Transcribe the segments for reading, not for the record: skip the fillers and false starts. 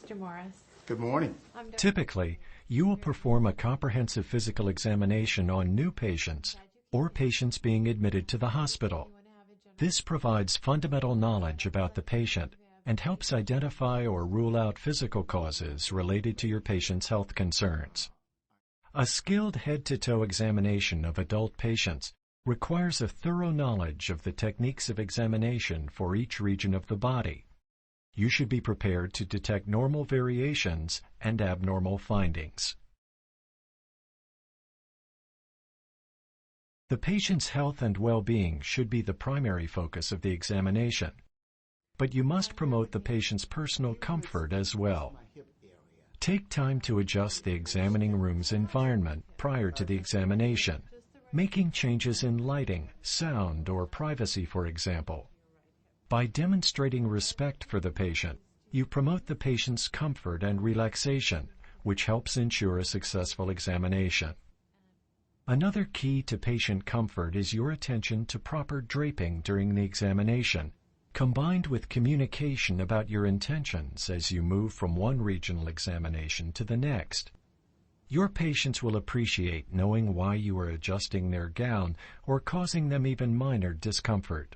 Mr. Morris. Good morning. Typically, you will perform a comprehensive physical examination on new patients or patients being admitted to the hospital. This provides fundamental knowledge about the patient and helps identify or rule out physical causes related to your patient's health concerns. A skilled head-to-toe examination of adult patients requires a thorough knowledge of the techniques of examination for each region of the body. You should be prepared to detect normal variations and abnormal findings. The patient's health and well-being should be the primary focus of the examination, but you must promote the patient's personal comfort as well. Take time to adjust the examining room's environment prior to the examination, making changes in lighting, sound, or privacy, for example. By demonstrating respect for the patient, you promote the patient's comfort and relaxation, which helps ensure a successful examination. Another key to patient comfort is your attention to proper draping during the examination, combined with communication about your intentions as you move from one regional examination to the next. Your patients will appreciate knowing why you are adjusting their gown or causing them even minor discomfort.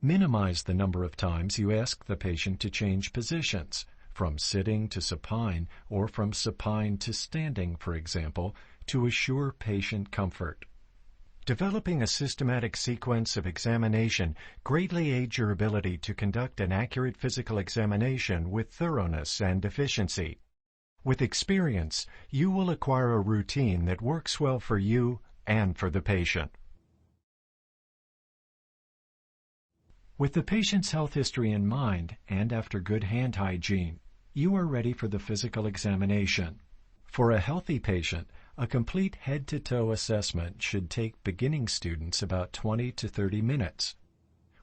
Minimize the number of times you ask the patient to change positions, from sitting to supine or from supine to standing, for example, to assure patient comfort. Developing a systematic sequence of examination greatly aids your ability to conduct an accurate physical examination with thoroughness and efficiency. With experience, you will acquire a routine that works well for you and for the patient. With the patient's health history in mind, and after good hand hygiene, you are ready for the physical examination. For a healthy patient, a complete head-to-toe assessment should take beginning students about 20 to 30 minutes.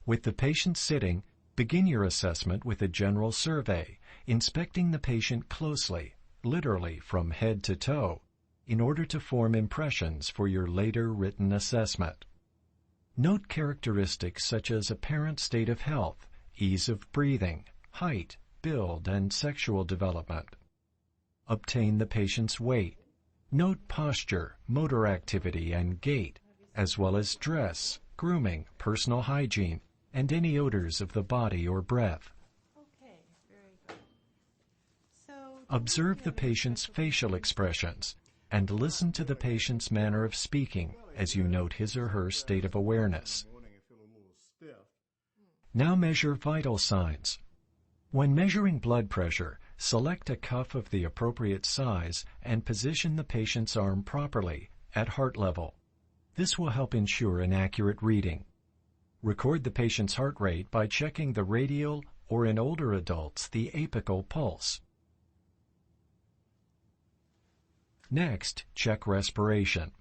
With the patient sitting, begin your assessment with a general survey, inspecting the patient closely, literally from head to toe, in order to form impressions for your later written assessment. Note characteristics such as apparent state of health, ease of breathing, height, build, and sexual development. Obtain the patient's weight. Note posture, motor activity, and gait, as well as dress, grooming, personal hygiene, and any odors of the body or breath. Okay, very good. Observe the patient's facial expressions and listen to the patient's manner of speaking as you note his or her state of awareness. Now measure vital signs. When measuring blood pressure, select a cuff of the appropriate size and position the patient's arm properly at heart level. This will help ensure an accurate reading. Record the patient's heart rate by checking the radial or, in older adults, the apical pulse. Next, check respiration.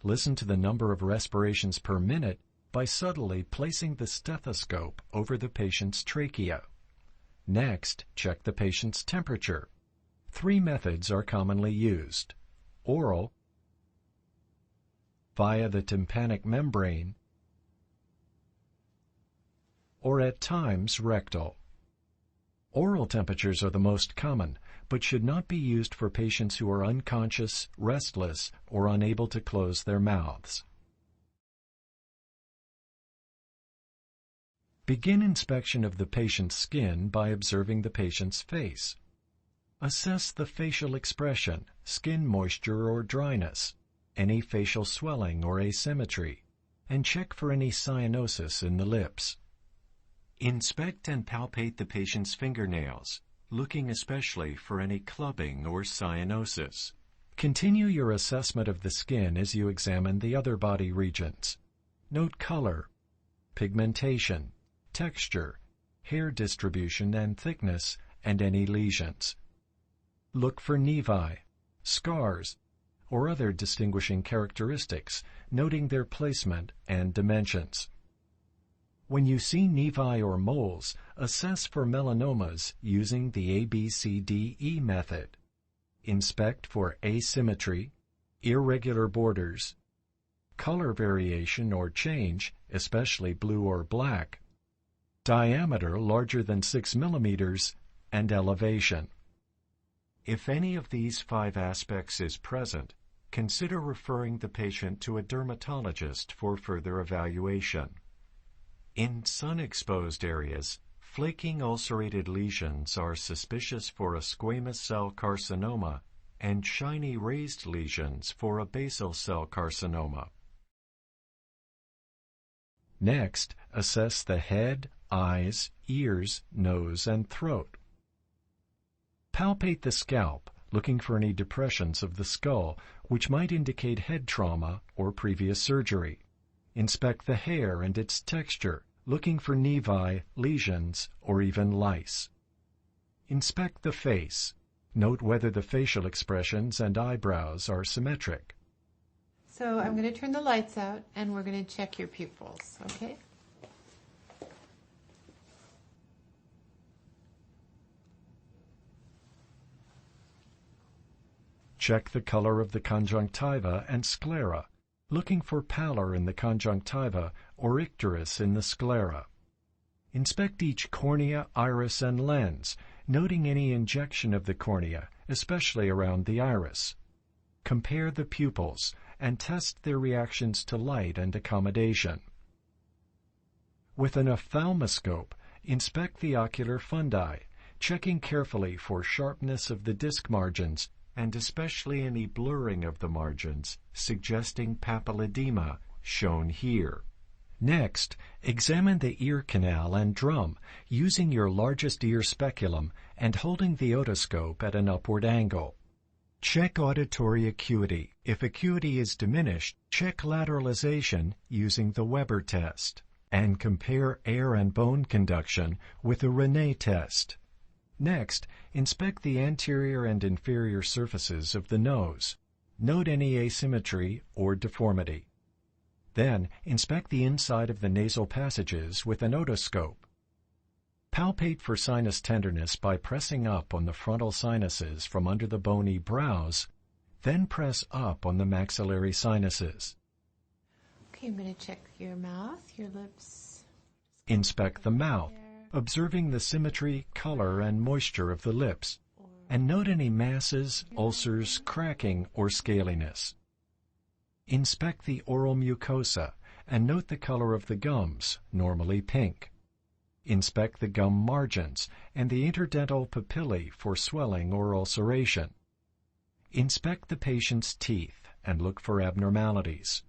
Listen to the number of respirations per minute by subtly placing the stethoscope over the patient's trachea. Next, check the patient's temperature. 3 methods are commonly used: oral, via the tympanic membrane, or at times rectal. Oral temperatures are the most common, but should not be used for patients who are unconscious, restless, or unable to close their mouths. Begin inspection of the patient's skin by observing the patient's face. Assess the facial expression, skin moisture or dryness, any facial swelling or asymmetry, and check for any cyanosis in the lips. Inspect and palpate the patient's fingernails, looking especially for any clubbing or cyanosis. Continue your assessment of the skin as you examine the other body regions. Note color, pigmentation, texture, hair distribution and thickness, and any lesions. Look for nevi, scars, or other distinguishing characteristics, noting their placement and dimensions. When you see nevi or moles, assess for melanomas using the ABCDE method. Inspect for asymmetry, irregular borders, color variation or change, especially blue or black, diameter larger than 6 millimeters, and elevation. If any of these 5 aspects is present, consider referring the patient to a dermatologist for further evaluation. In sun-exposed areas, flaking ulcerated lesions are suspicious for a squamous cell carcinoma and shiny raised lesions for a basal cell carcinoma. Next, assess the head, eyes, ears, nose, and throat. Palpate the scalp, looking for any depressions of the skull, which might indicate head trauma or previous surgery. Inspect the hair and its texture, looking for nevi, lesions, or even lice. Inspect the face. Note whether the facial expressions and eyebrows are symmetric. So I'm going to turn the lights out and we're going to check your pupils, okay? Check the color of the conjunctiva and sclera, looking for pallor in the conjunctiva or icterus in the sclera. Inspect each cornea, iris, and lens, noting any injection of the cornea, especially around the iris. Compare the pupils and test their reactions to light and accommodation. With an ophthalmoscope, inspect the ocular fundi, checking carefully for sharpness of the disc margins and especially any blurring of the margins, suggesting papilledema, shown here. Next, examine the ear canal and drum, using your largest ear speculum and holding the otoscope at an upward angle. Check auditory acuity. If acuity is diminished, check lateralization using the Weber test, and compare air and bone conduction with the René test. Next, inspect the anterior and inferior surfaces of the nose. Note any asymmetry or deformity. Then, inspect the inside of the nasal passages with an otoscope. Palpate for sinus tenderness by pressing up on the frontal sinuses from under the bony brows, then press up on the maxillary sinuses. Okay, I'm going to check your mouth, your lips. Inspect the mouth, observing the symmetry, color, and moisture of the lips, and note any masses, ulcers, cracking, or scaliness. Inspect the oral mucosa and note the color of the gums, normally pink. Inspect the gum margins and the interdental papillae for swelling or ulceration. Inspect the patient's teeth and look for abnormalities.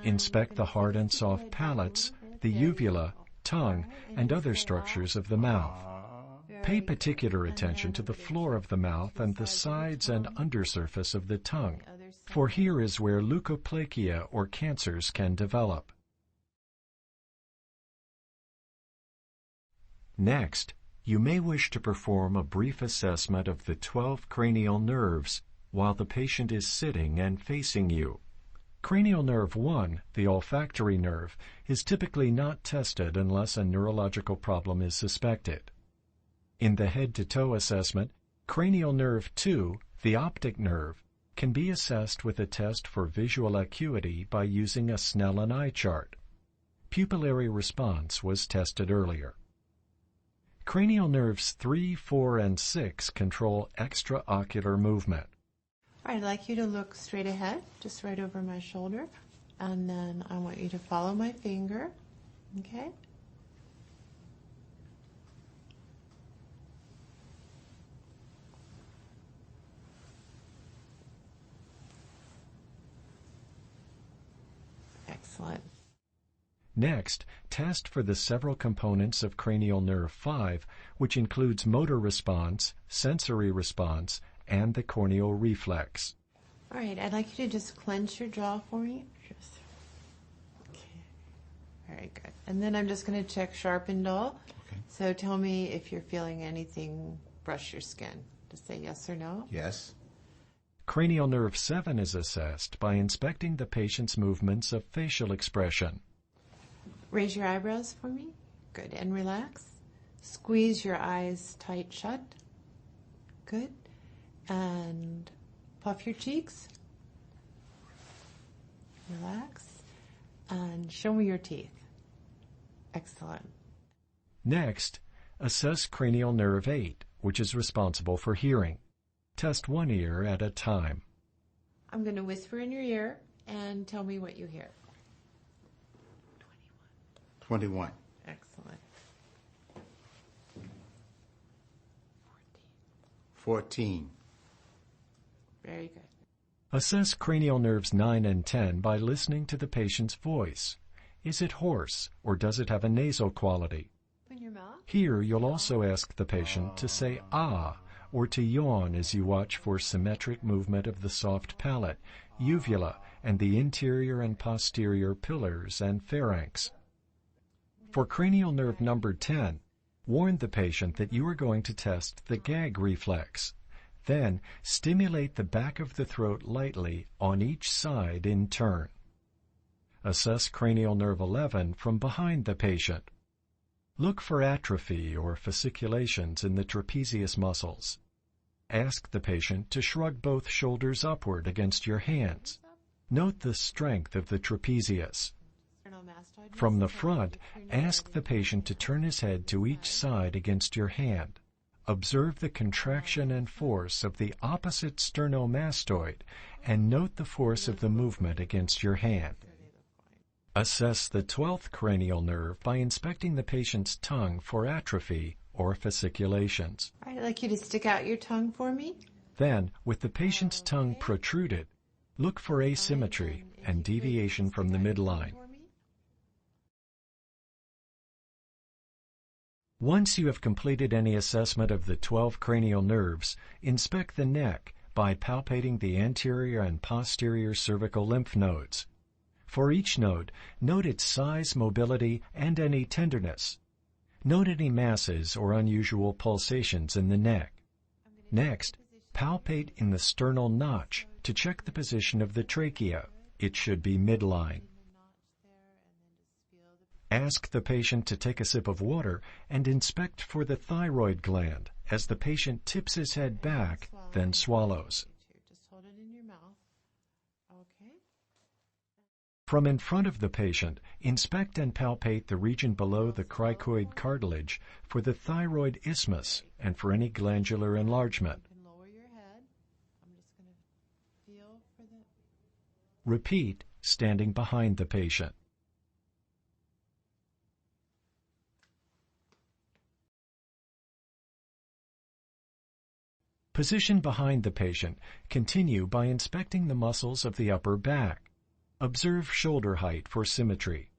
Inspect the hard and soft palates, the uvula, tongue, and other structures of the mouth. Pay particular attention to the floor of the mouth and the sides and undersurface of the tongue, for here is where leukoplakia or cancers can develop. Next, you may wish to perform a brief assessment of the 12 cranial nerves while the patient is sitting and facing you. Cranial nerve 1, the olfactory nerve, is typically not tested unless a neurological problem is suspected. In the head-to-toe assessment, cranial nerve 2, the optic nerve, can be assessed with a test for visual acuity by using a Snellen eye chart. Pupillary response was tested earlier. Cranial nerves 3, 4, and 6 control extraocular movement. All right, I'd like you to look straight ahead, just right over my shoulder, and then I want you to follow my finger, okay? Excellent. Next, test for the several components of cranial nerve 5, which includes motor response, sensory response, and the corneal reflex. All right, I'd like you to just clench your jaw for me. Okay, very good. And then I'm just going to check sharp and dull. Okay. So tell me if you're feeling anything brush your skin. Just say yes or no. Yes. Cranial nerve 7 is assessed by inspecting the patient's movements of facial expression. Raise your eyebrows for me. Good. And relax. Squeeze your eyes tight shut. Good. And puff your cheeks. Relax. And show me your teeth. Excellent. Next, assess cranial nerve 8, which is responsible for hearing. Test one ear at a time. I'm going to whisper in your ear and tell me what you hear. 21. Excellent. 14. Very good. Assess cranial nerves 9 and 10 by listening to the patient's voice. Is it hoarse, or does it have a nasal quality? Open your mouth. Here, you'll also ask the patient to say ah, or to yawn as you watch for symmetric movement of the soft palate, uvula, and the interior and posterior pillars and pharynx. For cranial nerve number 10, warn the patient that you are going to test the gag reflex. Then, stimulate the back of the throat lightly on each side in turn. Assess cranial nerve 11 from behind the patient. Look for atrophy or fasciculations in the trapezius muscles. Ask the patient to shrug both shoulders upward against your hands. Note the strength of the trapezius. From the front, ask the patient to turn his head to each side against your hand. Observe the contraction and force of the opposite sternomastoid and note the force of the movement against your hand. Assess the 12th cranial nerve by inspecting the patient's tongue for atrophy or fasciculations. All right, I'd like you to stick out your tongue for me. Then, with the patient's tongue protruded, look for asymmetry and deviation from the midline. Once you have completed any assessment of the 12 cranial nerves, inspect the neck by palpating the anterior and posterior cervical lymph nodes. For each node, note its size, mobility, and any tenderness. Note any masses or unusual pulsations in the neck. Next, palpate in the sternal notch to check the position of the trachea. It should be midline. Ask the patient to take a sip of water and inspect for the thyroid gland as the patient tips his head back, then swallows. Just hold it in your mouth. Okay. From in front of the patient, inspect and palpate the region below the cricoid cartilage for the thyroid isthmus and for any glandular enlargement. You can lower your head. I'm just going to feel for the... Repeat, standing behind the patient. Positioned behind the patient, continue by inspecting the muscles of the upper back. Observe shoulder height for symmetry.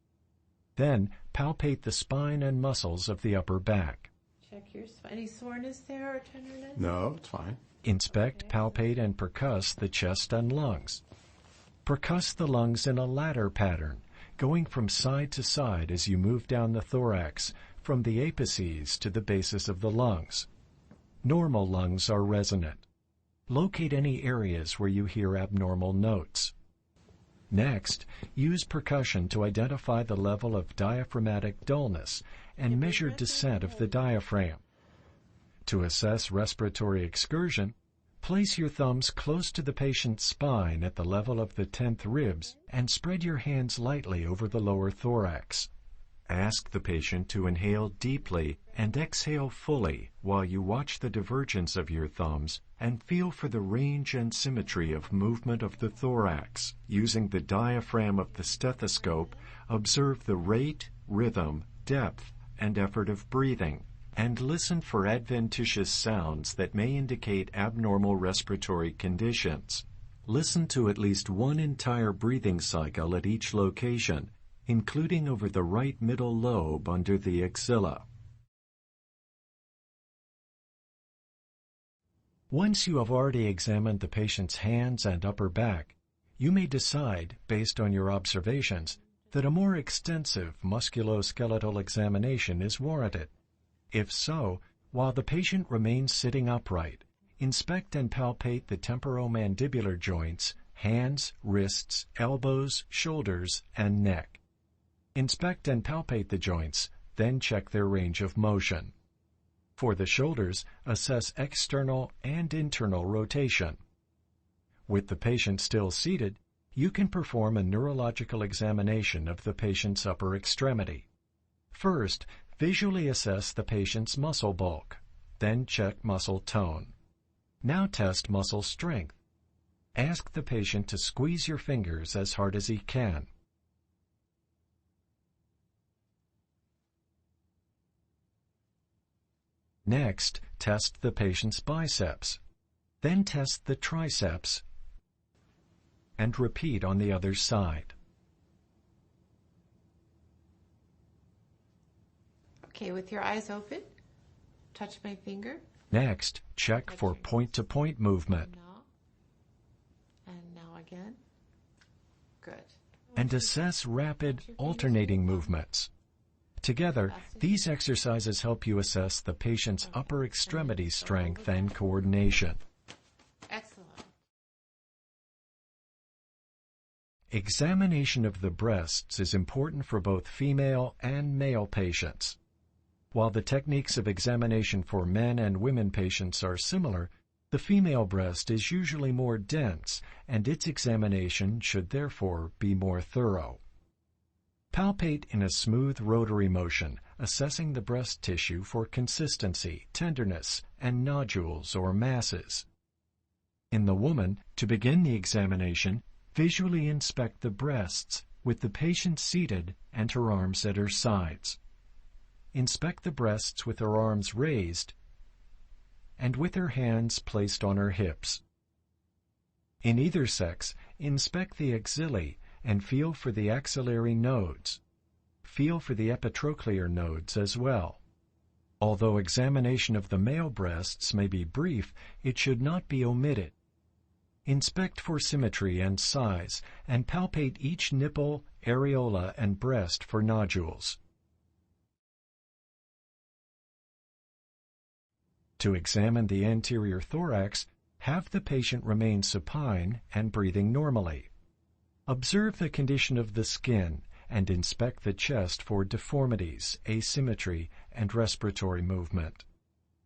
Then, palpate the spine and muscles of the upper back. Check your spine. Any soreness there or tenderness? No, it's fine. Inspect, palpate, and percuss the chest and lungs. Percuss the lungs in a ladder pattern, going from side to side as you move down the thorax, from the apices to the basis of the lungs. Normal lungs are resonant. Locate any areas where you hear abnormal notes. Next, use percussion to identify the level of diaphragmatic dullness and measure descent of the diaphragm. To assess respiratory excursion, place your thumbs close to the patient's spine at the level of the 10th ribs and spread your hands lightly over the lower thorax. Ask the patient to inhale deeply and exhale fully while you watch the divergence of your thumbs and feel for the range and symmetry of movement of the thorax. Using the diaphragm of the stethoscope, observe the rate, rhythm, depth, and effort of breathing, and listen for adventitious sounds that may indicate abnormal respiratory conditions. Listen to at least one entire breathing cycle at each location, including over the right middle lobe under the axilla. Once you have already examined the patient's hands and upper back, you may decide, based on your observations, that a more extensive musculoskeletal examination is warranted. If so, while the patient remains sitting upright, inspect and palpate the temporomandibular joints, hands, wrists, elbows, shoulders, and neck. Inspect and palpate the joints, then check their range of motion. For the shoulders, assess external and internal rotation. With the patient still seated, you can perform a neurological examination of the patient's upper extremity. First, visually assess the patient's muscle bulk. then check muscle tone. Now test muscle strength. Ask the patient to squeeze your fingers as hard as he can. Next, test the patient's biceps. Then test the triceps and repeat on the other side. Okay, with your eyes open, touch my finger. Next, check for point-to-point movement. Now again. Good. And assess rapid, alternating movements. Together, these exercises help you assess the patient's upper extremity strength and coordination. Excellent. Examination of the breasts is important for both female and male patients. While the techniques of examination for men and women patients are similar, the female breast is usually more dense, and its examination should therefore be more thorough. Palpate in a smooth rotary motion, assessing the breast tissue for consistency, tenderness, and nodules or masses. In the woman, to begin the examination, visually inspect the breasts with the patient seated and her arms at her sides. Inspect the breasts with her arms raised and with her hands placed on her hips. In either sex, inspect the axillae and feel for the axillary nodes. Feel for the epitrochlear nodes as well. Although examination of the male breasts may be brief, it should not be omitted. Inspect for symmetry and size, and palpate each nipple, areola, and breast for nodules. To examine the anterior thorax, have the patient remain supine and breathing normally. Observe the condition of the skin and inspect the chest for deformities, asymmetry, and respiratory movement.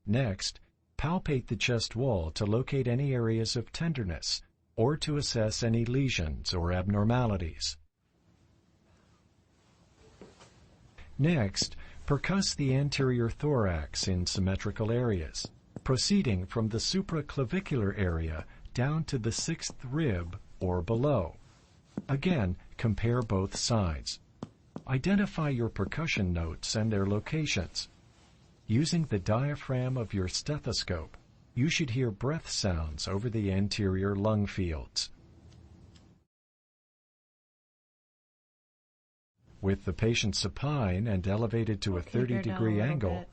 Next, palpate the chest wall to locate any areas of tenderness or to assess any lesions or abnormalities. Next, percuss the anterior thorax in symmetrical areas, proceeding from the supraclavicular area down to the sixth rib or below. Again, compare both sides. Identify your percussion notes and their locations. Using the diaphragm of your stethoscope, you should hear breath sounds over the anterior lung fields. With the patient supine and elevated to a 30-degree angle,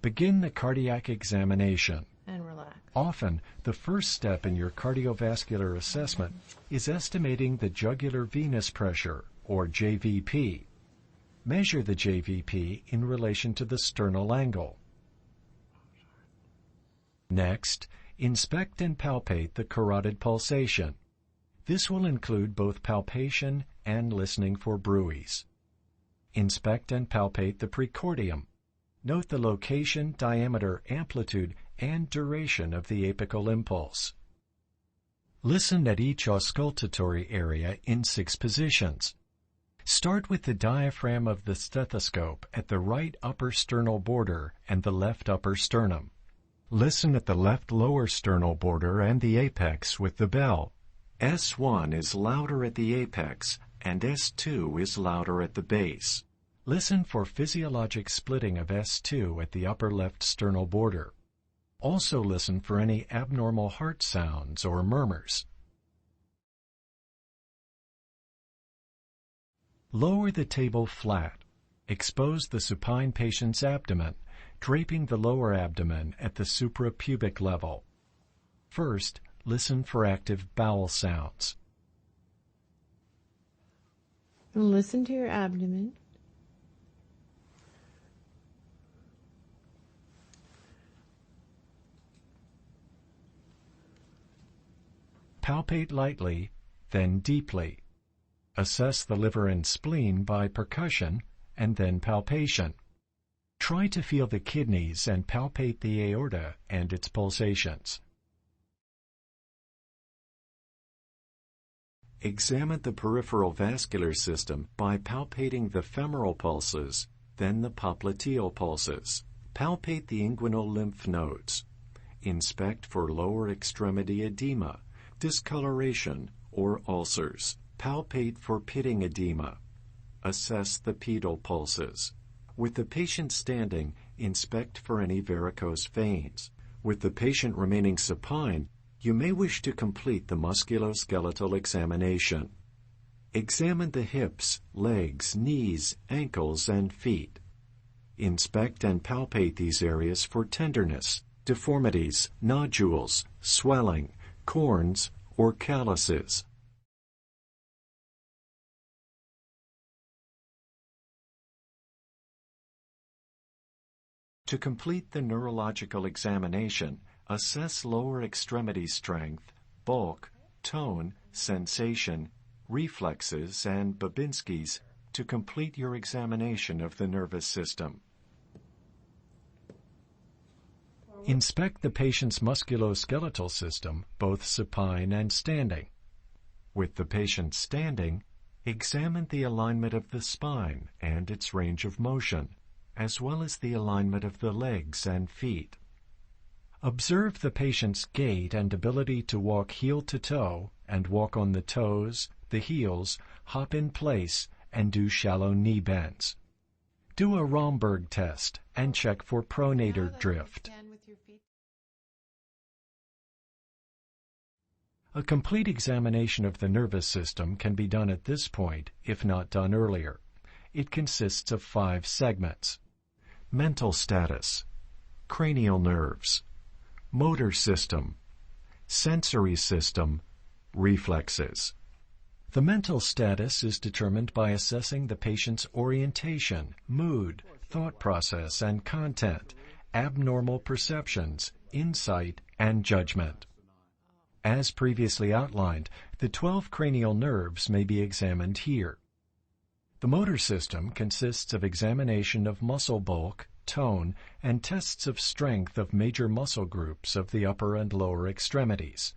begin the cardiac examination. And relax. Often, the first step in your cardiovascular assessment is estimating the jugular venous pressure, or JVP. Measure the JVP in relation to the sternal angle. Next, inspect and palpate the carotid pulsation. This will include both palpation and listening for bruits. Inspect and palpate the precordium. Note the location, diameter, amplitude, and duration of the apical impulse. Listen at each auscultatory area in 6 positions. Start with the diaphragm of the stethoscope at the right upper sternal border and the left upper sternum. Listen at the left lower sternal border and the apex with the bell. S1 is louder at the apex and S2 is louder at the base. Listen for physiologic splitting of S2 at the upper left sternal border. Also listen for any abnormal heart sounds or murmurs. Lower the table flat. Expose the supine patient's abdomen, draping the lower abdomen at the suprapubic level. First, listen for active bowel sounds. Listen to your abdomen. Palpate lightly, then deeply. Assess the liver and spleen by percussion and then palpation. Try to feel the kidneys and palpate the aorta and its pulsations. Examine the peripheral vascular system by palpating the femoral pulses, then the popliteal pulses. palpate the inguinal lymph nodes. Inspect for lower extremity edema, discoloration, or ulcers. Palpate for pitting edema. Assess the pedal pulses. With the patient standing, inspect for any varicose veins. With the patient remaining supine, you may wish to complete the musculoskeletal examination. Examine the hips, legs, knees, ankles, and feet. Inspect and palpate these areas for tenderness, deformities, nodules, swelling, corns, or calluses. To complete the neurological examination, assess lower extremity strength, bulk, tone, sensation, reflexes, and Babinski's to complete your examination of the nervous system. Inspect the patient's musculoskeletal system, both supine and standing. With the patient standing, examine the alignment of the spine and its range of motion, as well as the alignment of the legs and feet. Observe the patient's gait and ability to walk heel to toe and walk on the toes, the heels, hop in place, and do shallow knee bends. Do a Romberg test and check for pronator drift. A complete examination of the nervous system can be done at this point, if not done earlier. It consists of 5 segments: mental status, cranial nerves, motor system, sensory system, reflexes. The mental status is determined by assessing the patient's orientation, mood, thought process, and content, abnormal perceptions, insight, and judgment. As previously outlined, the 12 cranial nerves may be examined here. The motor system consists of examination of muscle bulk, tone, and tests of strength of major muscle groups of the upper and lower extremities.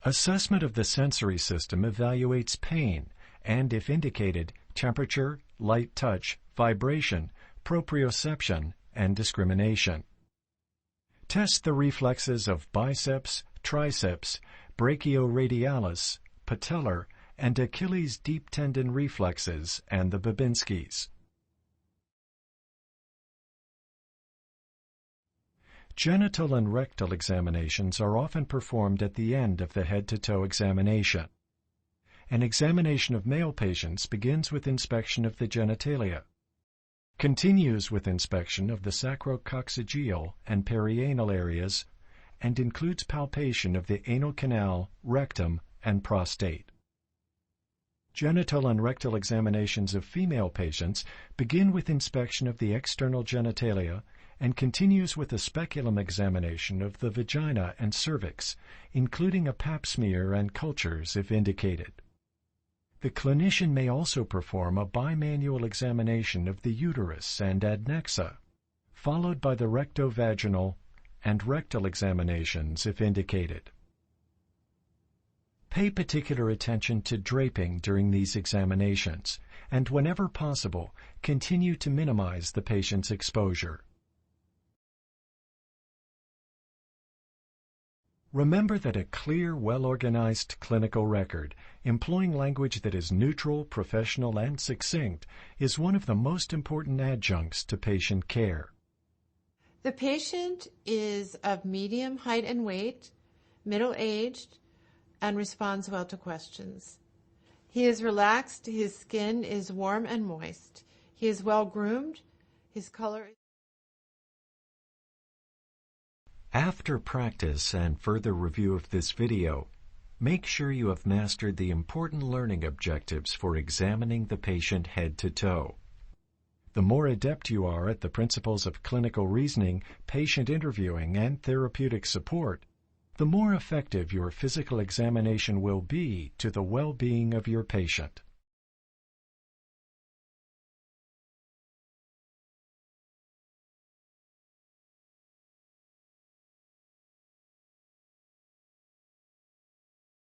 Assessment of the sensory system evaluates pain and, if indicated, temperature, light touch, vibration, proprioception, and discrimination. Test the reflexes of biceps, triceps, brachioradialis, patellar, and Achilles deep tendon reflexes and the Babinski's. Genital and rectal examinations are often performed at the end of the head-to-toe examination. An examination of male patients begins with inspection of the genitalia, continues with inspection of the sacrococcygeal and perianal areas, and includes palpation of the anal canal, rectum, and prostate. Genital and rectal examinations of female patients begin with inspection of the external genitalia and continues with a speculum examination of the vagina and cervix, including a pap smear and cultures if indicated. The clinician may also perform a bimanual examination of the uterus and adnexa, followed by the rectovaginal and rectal examinations if indicated. Pay particular attention to draping during these examinations, and whenever possible, continue to minimize the patient's exposure. Remember that a clear, well-organized clinical record, employing language that is neutral, professional, and succinct, is one of the most important adjuncts to patient care. The patient is of medium height and weight, middle-aged, and responds well to questions. He is relaxed, his skin is warm and moist. He is well-groomed, his color is... After practice and further review of this video, make sure you have mastered the important learning objectives for examining the patient head to toe. The more adept you are at the principles of clinical reasoning, patient interviewing, and therapeutic support, the more effective your physical examination will be to the well-being of your patient.